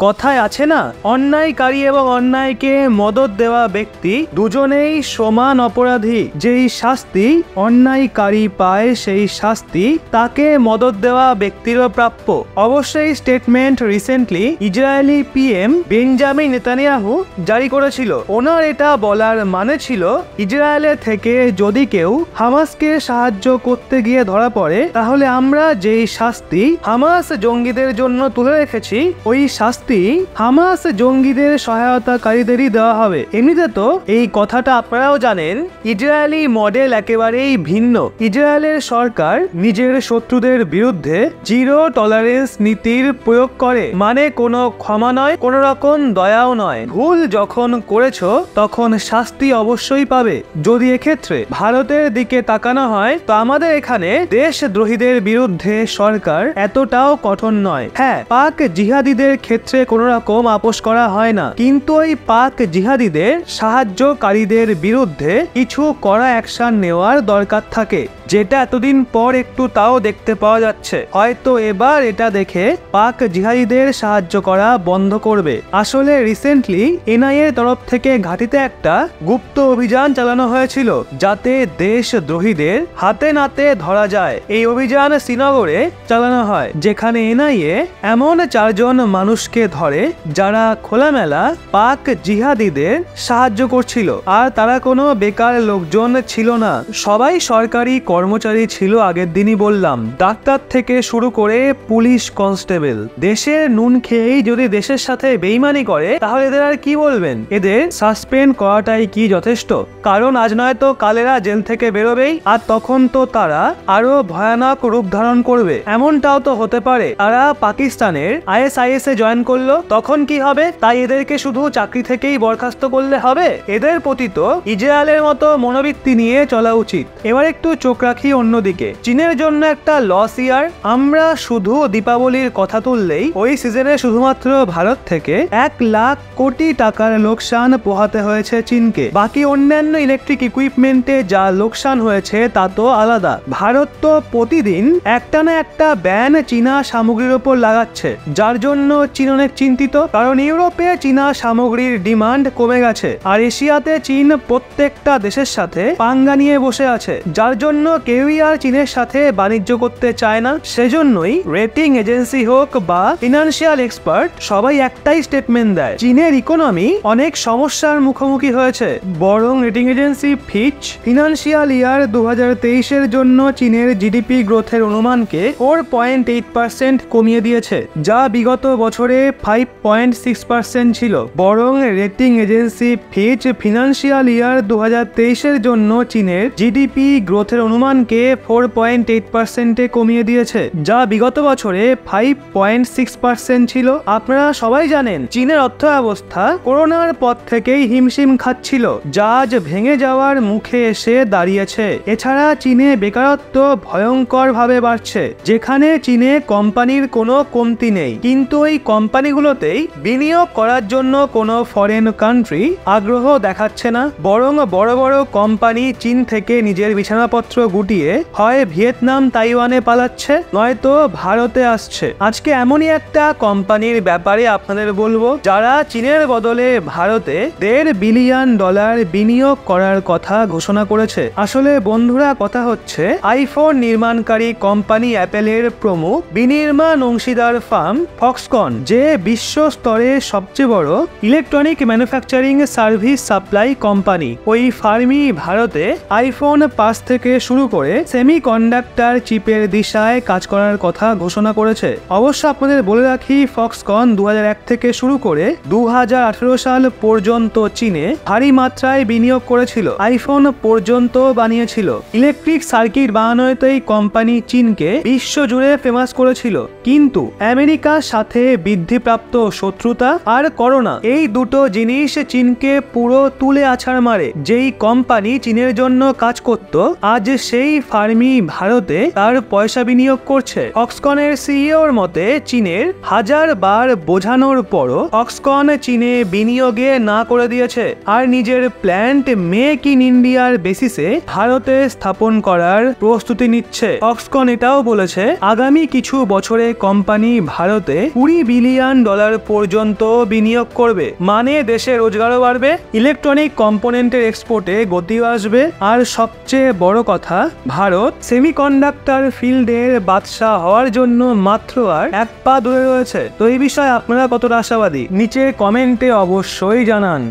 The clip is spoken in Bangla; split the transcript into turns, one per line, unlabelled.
কথায় আছে না, অন্যায়কারী এবং অন্যায়কে মদত দেওয়া ব্যক্তি দুজনেই সমান অপরাধী। যেই শাস্তি অন্যায়কারী পায় সেই শাস্তি তাকে মদত দেওয়া ব্যক্তিরও প্রাপ্য। অবশ্যই statement recently Israeli PM Benjamin Netanyahu জারি করেছিল। ওনার এটা বলার মানে ছিল, ইসরায়েলের থেকে যদি কেউ হামাসকে সাহায্য করতে গিয়ে ধরা পড়ে, তাহলে আমরা যেই শাস্তি হামাস জঙ্গিদের জন্য তুলে রেখেছি, ওই শাস্তি হামাস জঙ্গিদের সহায়তাকারীদেরই দেওয়া হবে। এমনিতে তো এই কথাটা আপনারাও জানেন, ইসরায়েলি মডেল একেবারেই ভিন্ন। ইসরায়েলের সরকার নিজের শত্রুদের বিরুদ্ধে জিরো টলারেন্স নীতির প্রয়োগ করে, মানে কোনো ক্ষমা নয়, কোনো রকম দয়াও নয়। ভুল যখন করেছো তখন শাস্তি অবশ্যই পাবে। যদি এক্ষেত্রে ভারতের দিকে তাকানো হয়, তো আমাদের এখানে দেশদ্রোহীদের বিরুদ্ধে সরকার এতটাও কঠোর নয়। হ্যাঁ, পাক জিহাদিদের ক্ষেত্রে কোনো রকম আপোষ করা হয় না, কিন্তু ওই পাক জিহাদিদের সাহায্যকারীদের বিরুদ্ধে কিছু কড়া অ্যাকশন নেওয়ার দরকার থাকে, যেটা এতদিন পর একটু তাও দেখতে পাওয়া যাচ্ছে। হয়তো এবার এটা দেখে পাক জিহাদিদের সাহায্য করা বন্ধ করবে। আসলে রিসেন্টলি এনআইএর তরফ থেকে ঘাঁটিতে একটা গুপ্ত অভিযান চালানো হয়েছিল, যাতে দেশদ্রোহীদের হাতে নাতে ধরা যায়। এই অভিযান শ্রীনগরে চালানো হয়, যেখানে এনআইএ এমন 4 জন মানুষকে ধরে যারা খোলামেলা পাক জিহাদিদের সাহায্য করছিল। আর তারা কোনো বেকার লোকজন ছিল না, সবাই সরকারি কর্মচারী ছিল। আগের দিনই বললাম, ডাক্তার থেকে শুরু করে পুলিশ কনস্টেবল। দেশের নুন খেয়েই যদি দেশের সাথে বেইমানি করে, তাহলে এদের আর কি বলবেন? এদের সাসপেন্ড করাটাই কি যথেষ্ট? কারণ আজ নয় তো কাল এরা জেল থেকে বেরোবেই, আর তখন তো তারা আরো ভয়ানক রূপ ধারণ করবে। এমনটাও তো হতে পারে তারা পাকিস্তানের ISIS এ জয়েন করলো, তখন কি হবে? তাই এদেরকে শুধু চাকরি থেকেই বরখাস্ত করলে হবে? এদের প্রতি তো ইসরায়েলের মতো মনোবৃত্তি নিয়ে চলা উচিত। এবার একটু চোখ রাখি অন্যদিকে। চীনের জন্য একটা লস ইয়ার। আমরা শুধু দীপাবলির কথা তুললেই ওই সিজনে শুধুমাত্র ভারত থেকে 1 লাখ কোটি টাকার লোকসান পোহাতে হয়েছে চীনকে। বাকি অন্যান্য ইলেকট্রিক ইকুইপমেন্টে যা লোকসান হয়েছে তা তো আলাদা। ভারত তো প্রতিদিন একটা না একটা ব্যান চীনা সামগ্রীর উপর লাগাচ্ছে, যার জন্য চীন অনেক চিন্তিত। কারণ ইউরোপে চীনা সামগ্রীর ডিমান্ড কমে গেছে, আর এশিয়াতে চীন প্রত্যেকটা দেশের সাথে পাঙ্গা নিয়ে বসে আছে, যার জন্য কেউই আর চীনের সাথে বাণিজ্য করতে চায় না। সেজন্যই রেটিং এজেন্সি হোক বা ফিনান্সিয়াল এক্সপার্ট সবাই একটাই স্টেটমেন্ট দেয়, চীনের ইকোনমি অনেক সমস্যার মুখোমুখি হয়েছে। বরং রেটিং এজেন্সি ফিচ ফিনান্সিয়াল ইয়ার 2023 জন্য চীনের জিডিপি গ্রোথের অনুমানকে 4.8% কমিয়ে দিয়েছে, যা বিগত বছরে 5.6% ছিল। বরং রেটিং এজেন্সি ফিচ ফিনান্সিয়াল ইয়ার 2023 জন্য চীনের জিডিপি গ্রোথের অনুমানকে 4.8% কমিয়ে দিয়েছে, যা বিগত বছরে 5.6% ছিল। আপনারা সবাই জানেন চীনের অর্থব্যবস্থা করোনার পর থেকেই হিমশিম খাচ্ছিল, যা আজ ভেঙে যাওয়ার মুখে এসে দাঁড়িয়েছে। এছাড়া চীনে বেকারত্ব ভয়ঙ্কর ভাবে বাড়ছে, যেখানে চীনে কোম্পানির কোনো কমতি নেই, কিন্তু এই কোম্পানিগুলোতেই বিনিয়োগ করার জন্য কোনো ফরেন কান্ট্রি আগ্রহ দেখাচ্ছে না। বরং বড় বড় কোম্পানি চীন থেকে নিজের বিছানাপত্র গুটিয়ে হয় ভিয়েতনাম তাইওয়ানে পালাচ্ছে, নয়তো ভারতে আসছে। আজকে এমনই একটা কোম্পানির ব্যাপারে আপনাদের বলবো, যারা চীনের বদলে ভারতে $1.5 বিলিয়ন বিনিয়োগ করার কথা ঘোষণা করেছে। আসলে বন্ধুরা, কথা হচ্ছে আইফোন নির্মাণকারী কোম্পানি অ্যাপেলের প্রমুখ বিনির্মাণ অংশীদার ফার্ম ফক্সকন, যে বিশ্ব স্তরে সবচেয়ে বড় electronic manufacturing service supply company, ওই ফার্মই ভারতে আইফোন 5 থেকে শুরু করে সেমিকন্ডাক্টর চিপের দিশায় কাজ করার কথা ঘোষণা করেছে। অবশ্য আপনাদের বলে রাখি, ফক্সকন 2001 থেকে শুরু করে 2018 সাল পর্যন্ত চীনে ভারী মাত্রায় বিনিয়োগ করেছিল, আইফোন পর্যন্ত বানিয়েছিল। ইলেকট্রিক সার্কিট বানানোয় তো এই কোম্পানি চীনকে বিশ্বজুড়ে ফেমাস করেছিল। কিন্তু আমেরিকার সাথে বৃদ্ধিপ্রাপ্ত শত্রুতা আর করোনা, এই দুটো জিনিস চীনকে পুরো তুলে আছাড় মারে। যেই কোম্পানি চীনের জন্য কাজ করত, আজ সেই ফার্মই ভারতে তার পয়সা বিনিয়োগ করছে। ফক্সকনের সিইওর মতে, চীনের 1000 বার বোঝানোর পরও ফক্সকন চীনে বিনিয়োগে না করে দিয়েছে, আর নিজের প্ল্যান্ট মেক ইন ইন্ডিয়ার বেসিসে ভারতে স্থাপন করার প্রস্তুতি নিচ্ছে। ফক্সকন এটাও বলেছে, আগামী কিছু বছরে কোম্পানি ভারতে $20 বিলিয়ন বিলিয়ন ডলার পর্যন্ত বিনিয়োগ করবে, মানে দেশে রোজগারও বাড়বে, ইলেকট্রনিক কম্পোনেন্টের এক্সপোর্টে গতিও আসবে, আর সবচেয়ে বড় কথা, ভারত সেমিকন্ডাক্টর ফিল্ডের বাদশাহ হওয়ার জন্য মাত্র আর এক পা দূরে রয়েছে। তো এই বিষয়ে আপনারা কতটা আশাবাদী নিচে কমেন্টে অবশ্যই জানান।